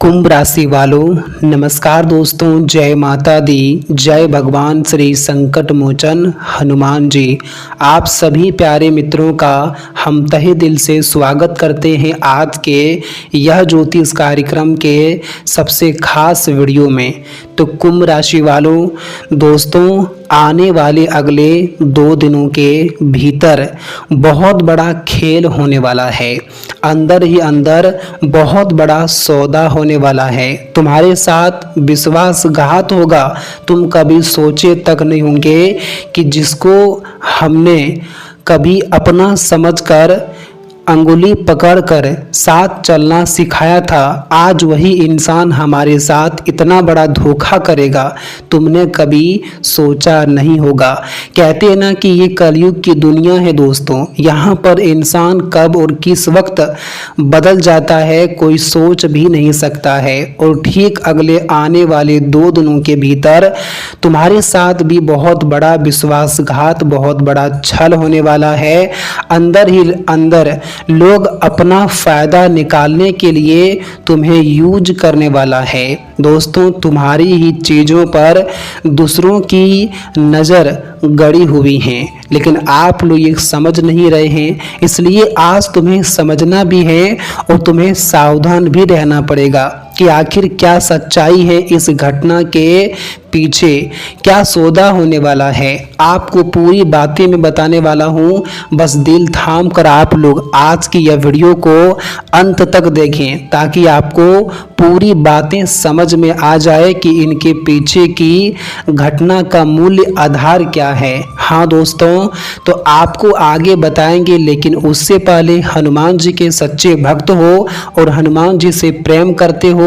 कुंभ राशि वालों नमस्कार दोस्तों, जय माता दी, जय भगवान श्री संकट मोचन हनुमान जी। आप सभी प्यारे मित्रों का हम तहे दिल से स्वागत करते हैं आज के यह ज्योतिष कार्यक्रम के सबसे खास वीडियो में। तो कुंभ राशि वालों दोस्तों, आने वाले अगले 2 दिनों के भीतर बहुत बड़ा खेल होने वाला है। अंदर ही अंदर बहुत बड़ा सौदा होने वाला है। तुम्हारे साथ विश्वासघात होगा। तुम कभी सोचे तक नहीं होंगे कि जिसको हमने कभी अपना समझकर अंगुली पकड़कर साथ चलना सिखाया था, आज वही इंसान हमारे साथ इतना बड़ा धोखा करेगा, तुमने कभी सोचा नहीं होगा। कहते हैं ना कि ये कलयुग की दुनिया है दोस्तों, यहाँ पर इंसान कब और किस वक्त बदल जाता है कोई सोच भी नहीं सकता है। और ठीक अगले आने वाले 2 दिनों के भीतर तुम्हारे साथ भी बहुत बड़ा विश्वासघात, बहुत बड़ा छल होने वाला है। अंदर ही अंदर लोग अपना फायदा निकालने के लिए तुम्हें यूज करने वाला है। दोस्तों, तुम्हारी ही चीज़ों पर दूसरों की नज़र गड़ी हुई हैं, लेकिन आप लोग ये समझ नहीं रहे हैं। इसलिए आज तुम्हें समझना भी है और तुम्हें सावधान भी रहना पड़ेगा कि आखिर क्या सच्चाई है इस घटना के पीछे, क्या सौदा होने वाला है। आपको पूरी बातें मैं बताने वाला हूँ, बस दिल थाम कर आप लोग आज की यह वीडियो को अंत तक देखें ताकि आपको पूरी बातें समझ में आ जाए कि इनके पीछे की घटना का मूल्य आधार क्या है। हाँ दोस्तों, तो आपको आगे बताएंगे, लेकिन उससे पहले हनुमान जी के सच्चे भक्त हो और हनुमान जी से प्रेम करते हो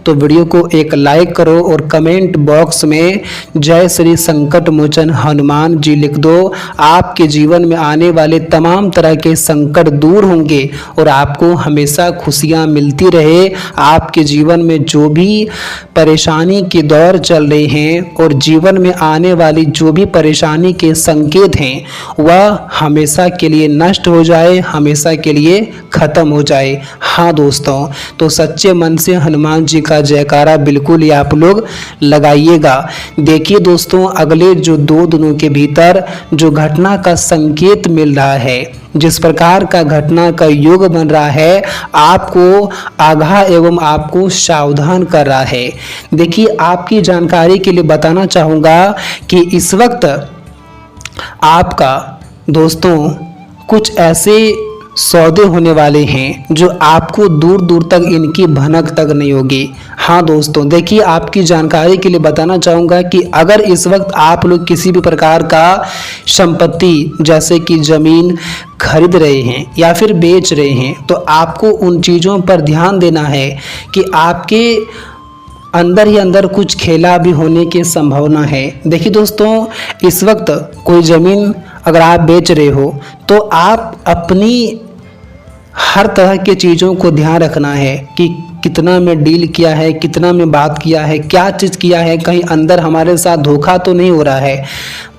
तो वीडियो को एक लाइक करो और कमेंट बॉक्स में जय श्री संकट मोचन हनुमान जी लिख दो। आपके जीवन में आने वाले तमाम तरह के संकट दूर होंगे और आपको हमेशा खुशियां मिलती रहे। आपके जीवन में जो भी परेशानी के दौर चल रहे हैं और जीवन में आने वाली जो भी परेशानी के संकेत हैं वह हमेशा के लिए नष्ट हो जाए, हमेशा के लिए खत्म हो जाए। हाँ दोस्तों, तो सच्चे मन से हनुमान जी का जयकारा बिल्कुल ही आप लोग लगाइएगा। देखिए दोस्तों, अगले जो 2 दिनों के भीतर जो घटना का संकेत मिल रहा है, जिस प्रकार का घटना का योग बन रहा है, आपको आगाह एवं आपको सावधान कर रहा है। देखिए, आपकी जानकारी के लिए बताना चाहूँगा कि इस वक्त आपका दोस्तों कुछ ऐसे सौदे होने वाले हैं जो आपको दूर दूर तक इनकी भनक तक नहीं होगी। हाँ दोस्तों, देखिए, आपकी जानकारी के लिए बताना चाहूँगा कि अगर इस वक्त आप लोग किसी भी प्रकार का संपत्ति जैसे कि ज़मीन खरीद रहे हैं या फिर बेच रहे हैं, तो आपको उन चीज़ों पर ध्यान देना है कि आपके अंदर ही अंदर कुछ खेला भी होने की संभावना है। देखिए दोस्तों, इस वक्त कोई ज़मीन अगर आप बेच रहे हो तो आप अपनी हर तरह के चीज़ों को ध्यान रखना है कि कितना में डील किया है, कितना में बात किया है, क्या चीज़ किया है, कहीं अंदर हमारे साथ धोखा तो नहीं हो रहा है।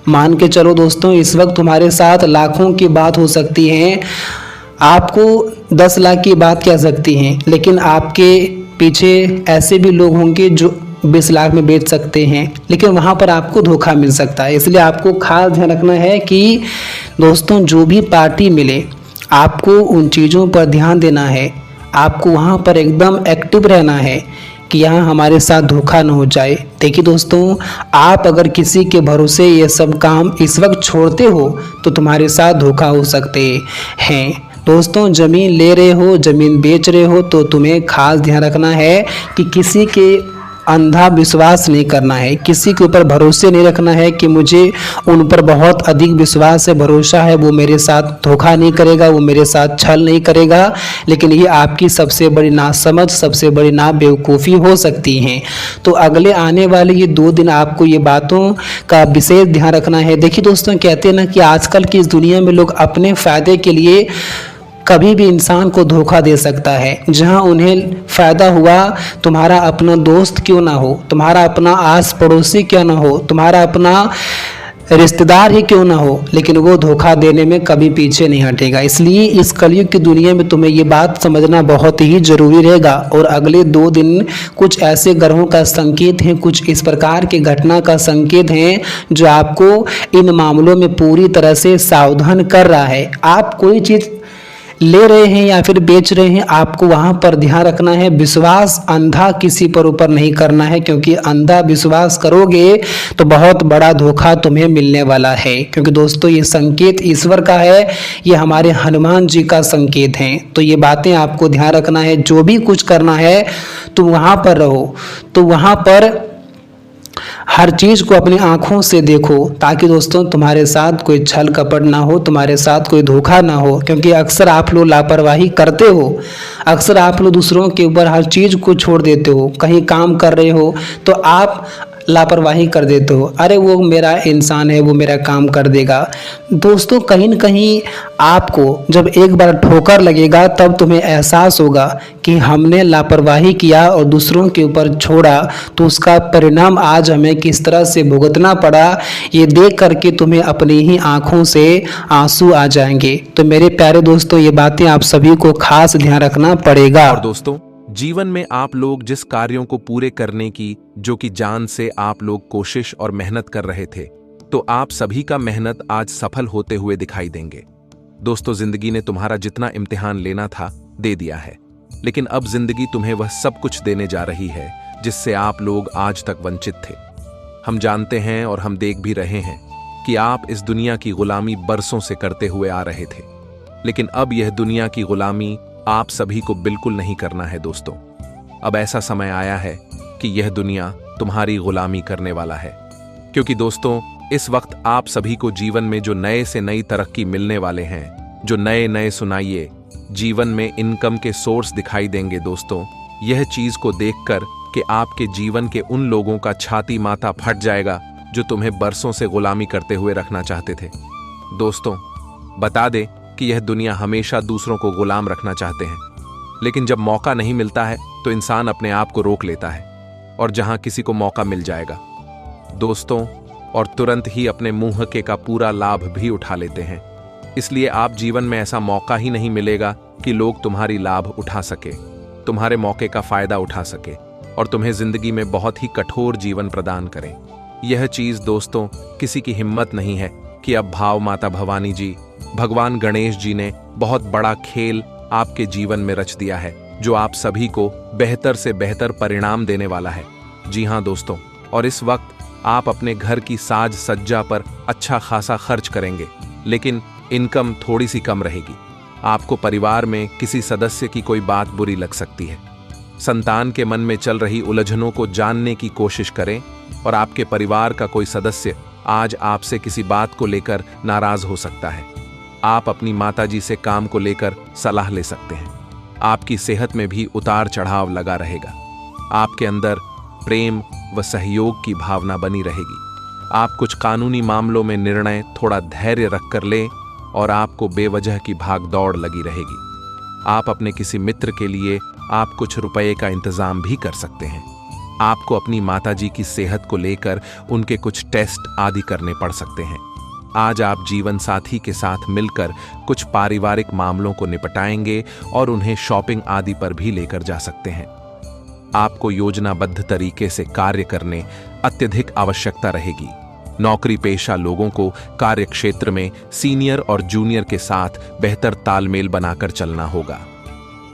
मान के चलो दोस्तों, इस वक्त तुम्हारे साथ लाखों की बात हो सकती है, आपको 10 लाख की बात कह सकती हैं, लेकिन आपके पीछे ऐसे भी लोग होंगे जो 20 लाख में बेच सकते हैं, लेकिन वहाँ पर आपको धोखा मिल सकता है। इसलिए आपको खास ध्यान रखना है कि दोस्तों जो भी पार्टी मिले आपको उन चीज़ों पर ध्यान देना है। आपको वहाँ पर एकदम एक्टिव रहना है कि यहाँ हमारे साथ धोखा न हो जाए। देखिए दोस्तों, आप अगर किसी के भरोसे ये सब काम इस वक्त छोड़ते हो तो तुम्हारे साथ धोखा हो सकते हैं। दोस्तों, ज़मीन ले रहे हो, ज़मीन बेच रहे हो तो तुम्हें खास ध्यान रखना है कि किसी के अंधा विश्वास नहीं करना है, किसी के ऊपर भरोसे नहीं रखना है कि मुझे उन पर बहुत अधिक विश्वास है, भरोसा है, वो मेरे साथ धोखा नहीं करेगा, वो मेरे साथ छल नहीं करेगा। लेकिन ये आपकी सबसे बड़ी नासमझ, सबसे बड़ी ना बेवकूफ़ी हो सकती है। तो अगले आने वाले ये 2 दिन आपको ये बातों का विशेष ध्यान रखना है। देखिए दोस्तों, कहते हैं ना कि आजकल की इस दुनिया में लोग अपने फ़ायदे के लिए कभी भी इंसान को धोखा दे सकता है। जहां उन्हें फ़ायदा हुआ, तुम्हारा अपना दोस्त क्यों ना हो, तुम्हारा अपना आस पड़ोसी क्यों ना हो, तुम्हारा अपना रिश्तेदार ही क्यों ना हो, लेकिन वो धोखा देने में कभी पीछे नहीं हटेगा। इसलिए इस कलयुग की दुनिया में तुम्हें ये बात समझना बहुत ही जरूरी रहेगा। और अगले 2 दिन कुछ ऐसे ग्रहों का संकेत हैं, कुछ इस प्रकार की घटना का संकेत हैं जो आपको इन मामलों में पूरी तरह से सावधान कर रहा है। आप कोई चीज़ ले रहे हैं या फिर बेच रहे हैं, आपको वहां पर ध्यान रखना है। विश्वास अंधा किसी पर ऊपर नहीं करना है, क्योंकि अंधा विश्वास करोगे तो बहुत बड़ा धोखा तुम्हें मिलने वाला है। क्योंकि दोस्तों ये संकेत ईश्वर का है, ये हमारे हनुमान जी का संकेत है। तो ये बातें आपको ध्यान रखना है। जो भी कुछ करना है तुम वहां पर रहो, तो वहां पर हर चीज़ को अपनी आंखों से देखो, ताकि दोस्तों तुम्हारे साथ कोई छल कपट ना हो, तुम्हारे साथ कोई धोखा ना हो। क्योंकि अक्सर आप लोग लापरवाही करते हो, अक्सर आप लोग दूसरों के ऊपर हर चीज़ को छोड़ देते हो। कहीं काम कर रहे हो तो आप लापरवाही कर देते हो, अरे वो मेरा इंसान है, वो मेरा काम कर देगा। दोस्तों कहीं न कहीं आपको जब एक बार ठोकर लगेगा तब तुम्हें एहसास होगा कि हमने लापरवाही किया और दूसरों के ऊपर छोड़ा, तो उसका परिणाम आज हमें किस तरह से भुगतना पड़ा, ये देख करके तुम्हें अपनी ही आंखों से आंसू आ जाएंगे। तो मेरे प्यारे दोस्तों ये बातें आप सभी को खास ध्यान रखना पड़ेगा। और दोस्तों जीवन में आप लोग जिस कार्यों को पूरे करने की जो कि जान से आप लोग कोशिश और मेहनत कर रहे थे, तो आप सभी का मेहनत आज सफल होते हुए दिखाई देंगे। दोस्तों जिंदगी ने तुम्हारा जितना इम्तिहान लेना था दे दिया है, लेकिन अब जिंदगी तुम्हें वह सब कुछ देने जा रही है जिससे आप लोग आज तक वंचित थे। हम जानते हैं और हम देख भी रहे हैं कि आप इस दुनिया की गुलामी बरसों से करते हुए आ रहे थे, लेकिन अब यह दुनिया की गुलामी आप सभी को बिल्कुल नहीं करना है। दोस्तों अब ऐसा समय आया है कि यह दुनिया तुम्हारी गुलामी करने वाला है, क्योंकि दोस्तों इस वक्त आप सभी को जीवन में जो नए से नई तरक्की मिलने वाले हैं, जो नए नए सुनाइए जीवन में इनकम के सोर्स दिखाई देंगे। दोस्तों यह चीज को देखकर कि आपके जीवन के उन लोगों का छाती माथा फट जाएगा जो तुम्हें बरसों से गुलामी करते हुए रखना चाहते थे। दोस्तों बता दे कि यह दुनिया हमेशा दूसरों को गुलाम रखना चाहते हैं, लेकिन जब मौका नहीं मिलता है तो इंसान अपने आप को रोक लेता है, और जहां किसी को मौका मिल जाएगा दोस्तों और तुरंत ही अपने मुंह के का पूरा लाभ भी उठा लेते हैं। इसलिए आप जीवन में ऐसा मौका ही नहीं मिलेगा कि लोग तुम्हारी लाभ उठा सके, तुम्हारे मौके का फायदा उठा सके और तुम्हें जिंदगी में बहुत ही कठोर जीवन प्रदान करें। यह चीज दोस्तों किसी की हिम्मत नहीं है कि अब भाव माता भवानी जी, भगवान गणेश जी ने बहुत बड़ा खेल आपके जीवन में रच दिया है, जो आप सभी को बेहतर से बेहतर परिणाम देने वाला है। जी हाँ दोस्तों, और इस वक्त आप अपने घर की साज सज्जा पर अच्छा खासा खर्च करेंगे, लेकिन इनकम थोड़ी सी कम रहेगी। आपको परिवार में किसी सदस्य की कोई बात बुरी लग सकती है। संतान के मन में चल रही उलझनों को जानने की कोशिश करें, और आपके परिवार का कोई सदस्य आज आपसे किसी बात को लेकर नाराज हो सकता है। आप अपनी माताजी से काम को लेकर सलाह ले सकते हैं। आपकी सेहत में भी उतार चढ़ाव लगा रहेगा। आपके अंदर प्रेम व सहयोग की भावना बनी रहेगी। आप कुछ कानूनी मामलों में निर्णय थोड़ा धैर्य रखकर लें, और आपको बेवजह की भाग दौड़ लगी रहेगी। आप अपने किसी मित्र के लिए आप कुछ रुपए का इंतजाम भी कर सकते हैं। आपको अपनी माताजी की सेहत को लेकर उनके कुछ टेस्ट आदि करने पड़ सकते हैं। आज आप जीवन साथी के साथ मिलकर कुछ पारिवारिक मामलों को निपटाएंगे और उन्हें शॉपिंग आदि पर भी लेकर जा सकते हैं। आपको योजनाबद्ध तरीके से कार्य करने अत्यधिक आवश्यकता रहेगी। नौकरी पेशा लोगों को कार्य क्षेत्र में सीनियर और जूनियर के साथ बेहतर तालमेल बनाकर चलना होगा।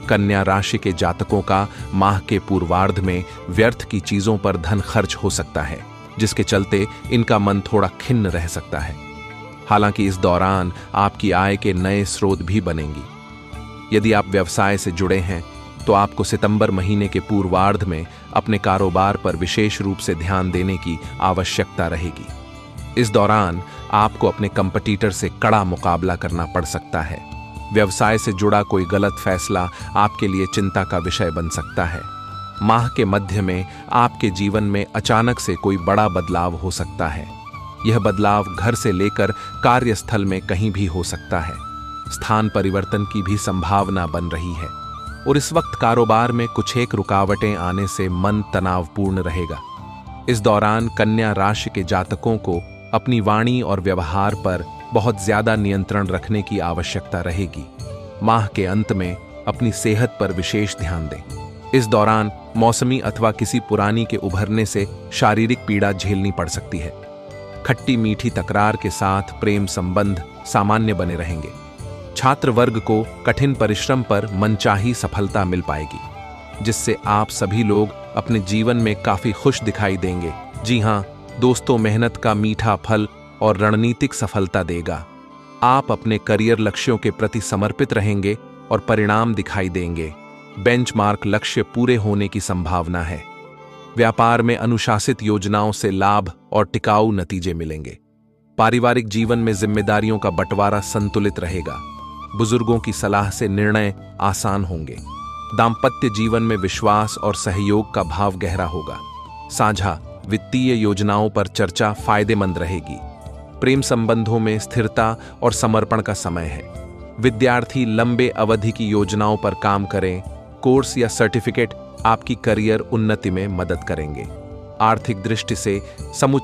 कन्या राशि के जातकों का माह के पूर्वार्ध में व्यर्थ की चीजों पर धन खर्च हो सकता है, जिसके चलते इनका मन थोड़ा खिन्न रह सकता है। हालांकि इस दौरान आपकी आय के नए स्रोत भी बनेंगी। यदि आप व्यवसाय से जुड़े हैं तो आपको सितंबर महीने के पूर्वार्ध में अपने कारोबार पर विशेष रूप से ध्यान देने की आवश्यकता रहेगी। इस दौरान आपको अपने कंपटीटर से कड़ा मुकाबला करना पड़ सकता है। व्यवसाय से जुड़ा कोई गलत फैसला आपके लिए चिंता का विषय बन सकता है। माह के मध्य में आपके जीवन में अचानक से कोई बड़ा बदलाव हो सकता है। यह बदलाव घर से लेकर कार्यस्थल में कहीं भी हो सकता है। स्थान परिवर्तन की भी संभावना बन रही है, और इस वक्त कारोबार में कुछ एक रुकावटें आने से मन तनावपूर्ण रहेगा। इस दौरान कन्या राशि के जातकों को अपनी वाणी और व्यवहार पर बहुत ज्यादा नियंत्रण रखने की आवश्यकता रहेगी। माह के अंत में अपनी सेहत पर विशेष ध्यान दें। इस दौरान मौसमी अथवा किसी पुरानी के उभरने से शारीरिक पीड़ा झेलनी पड़ सकती है। खट्टी मीठी तकरार के साथ प्रेम संबंध सामान्य बने रहेंगे। छात्र वर्ग को कठिन परिश्रम पर मनचाही सफलता मिल पाएगी, जिससे आप सभी लोग अपने जीवन में काफी खुश दिखाई देंगे। जी हाँ दोस्तों, मेहनत का मीठा फल और रणनीतिक सफलता देगा। आप अपने करियर लक्ष्यों के प्रति समर्पित रहेंगे और परिणाम दिखाई देंगे। बेंचमार्क लक्ष्य पूरे होने की संभावना है। व्यापार में अनुशासित योजनाओं से लाभ और टिकाऊ नतीजे मिलेंगे। पारिवारिक जीवन में जिम्मेदारियों का बंटवारा संतुलित रहेगा। बुजुर्गों की सलाह से निर्णय आसान होंगे। दाम्पत्य जीवन में विश्वास और सहयोग का भाव गहरा होगा। साझा वित्तीय योजनाओं पर चर्चा फायदेमंद रहेगी। प्रेम संबंधों में स्थिरता और समर्पण का समय है। विद्यार्थी लंबे अवधि की योजनाओं पर काम करें। कोर्स या सर्टिफिकेट आपकी करियर उन्नति में मदद करेंगे। आर्थिक दृष्टि से समुचित